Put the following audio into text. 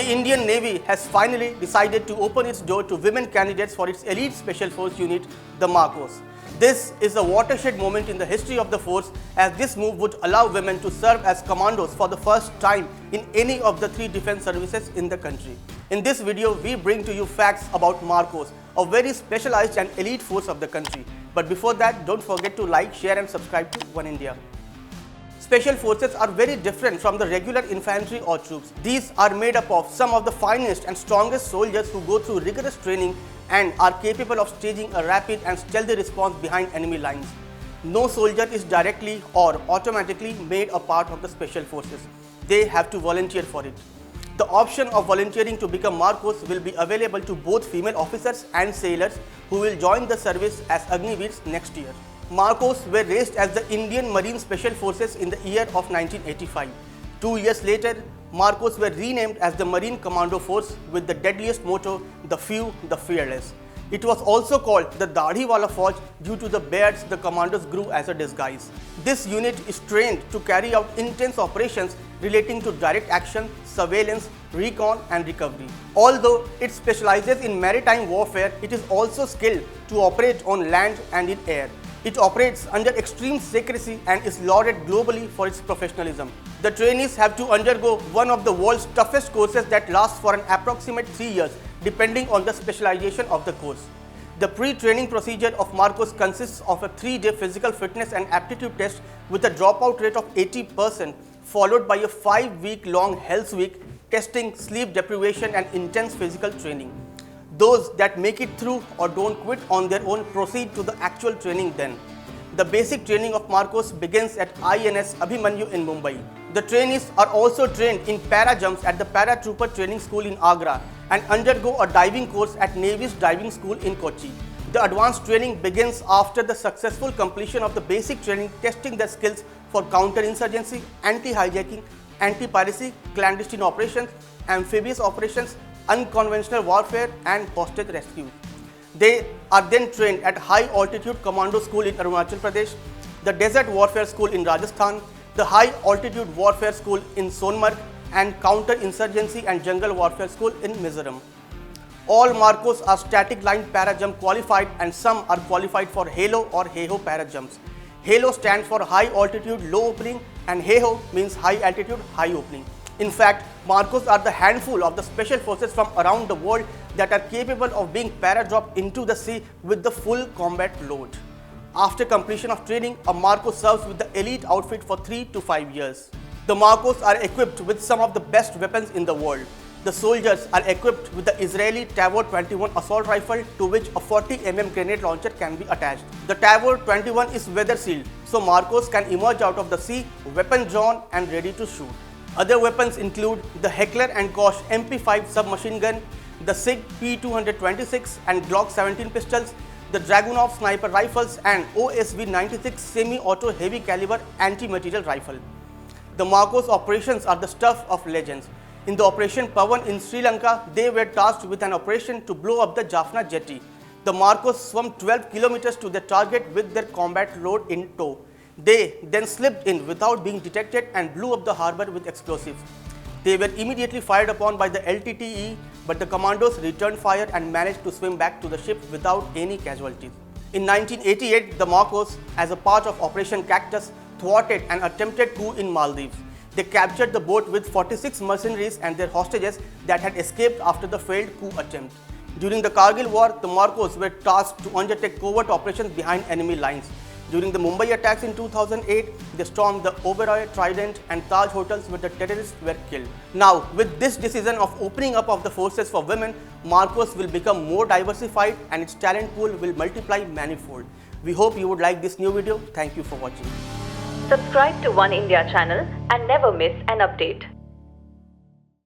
The Indian Navy has finally decided to open its door to women candidates for its elite special force unit, the MARCOS. This is a watershed moment in the history of the force, as this move would allow women to serve as commandos for the first time in any of the 3 defense services in the country. In this video, we bring to you facts about MARCOS, a very specialized and elite force of the country. But before that, don't forget to like, share and subscribe to Oneindia. Special forces are very different from the regular infantry or troops. These are made up of some of the finest and strongest soldiers who go through rigorous training and are capable of staging a rapid and stealthy response behind enemy lines. No soldier is directly or automatically made a part of the special forces. They have to volunteer for it. The option of volunteering to become MARCOS will be available to both female officers and sailors who will join the service as Agniveers next year. MARCOS were raised as the Indian Marine Special Forces in the year of 1985. 2 years later, MARCOS were renamed as the Marine Commando Force with the deadliest motto, "The Few, the Fearless." It was also called the Dadhiwala Fauj due to the beards the commandos grew as a disguise. This unit is trained to carry out intense operations relating to direct action, surveillance, recon and recovery. Although it specializes in maritime warfare, it is also skilled to operate on land and in air. It operates under extreme secrecy and is lauded globally for its professionalism. The trainees have to undergo one of the world's toughest courses that lasts for an approximate 3 years, depending on the specialization of the course. The pre-training procedure of MARCOS consists of a 3-day physical fitness and aptitude test with a dropout rate of 80%, followed by a 5-week-long health week testing sleep deprivation and intense physical training. Those that make it through or don't quit on their own proceed to the actual training then. The basic training of MARCOS begins at INS Abhimanyu in Mumbai. The trainees are also trained in para-jumps at the Paratrooper Training School in Agra and undergo a diving course at Navy's Diving School in Kochi. The advanced training begins after the successful completion of the basic training, testing their skills for counter-insurgency, anti-hijacking, anti-piracy, clandestine operations, amphibious operations, unconventional warfare and hostage rescue. They are then trained at High Altitude Commando School in Arunachal Pradesh, the Desert Warfare School in Rajasthan, the High Altitude Warfare School in Sonmarg and Counter-Insurgency and Jungle Warfare School in Mizoram. All MARCOS are static line para-jump qualified and some are qualified for HALO or HAHO para-jumps. HALO stands for High Altitude Low Opening and HAHO means High Altitude High Opening. In fact, MARCOS are the handful of the special forces from around the world that are capable of being para-dropped into the sea with the full combat load. After completion of training, a MARCOS serves with the elite outfit for 3 to 5 years. The MARCOS are equipped with some of the best weapons in the world. The soldiers are equipped with the Israeli Tavor 21 assault rifle to which a 40mm grenade launcher can be attached. The Tavor 21 is weather sealed, so MARCOS can emerge out of the sea, weapon drawn and ready to shoot. Other weapons include the Heckler & Koch MP5 submachine gun, the SIG P226 and Glock 17 pistols, the Dragunov sniper rifles and OSV 96 semi-auto heavy caliber anti-material rifle. The MARCOS operations are the stuff of legends. In the Operation Pawan in Sri Lanka, they were tasked with an operation to blow up the Jaffna jetty. The MARCOS swam 12 kilometers to their target with their combat load in tow. They then slipped in without being detected and blew up the harbour with explosives. They were immediately fired upon by the LTTE, but the commandos returned fire and managed to swim back to the ship without any casualties. In 1988, the MARCOS, as a part of Operation Cactus, thwarted an attempted coup in Maldives. They captured the boat with 46 mercenaries and their hostages that had escaped after the failed coup attempt. During the Kargil War, the MARCOS were tasked to undertake covert operations behind enemy lines. During the Mumbai attacks in 2008, they stormed the Oberoi, Trident and Taj hotels where the terrorists were killed. Now, with this decision of opening up of the forces for women, MARCOS will become more diversified and its talent pool will multiply manifold. We hope you would like this new video. Thank you for watching. Subscribe to Oneindia channel and never miss an update.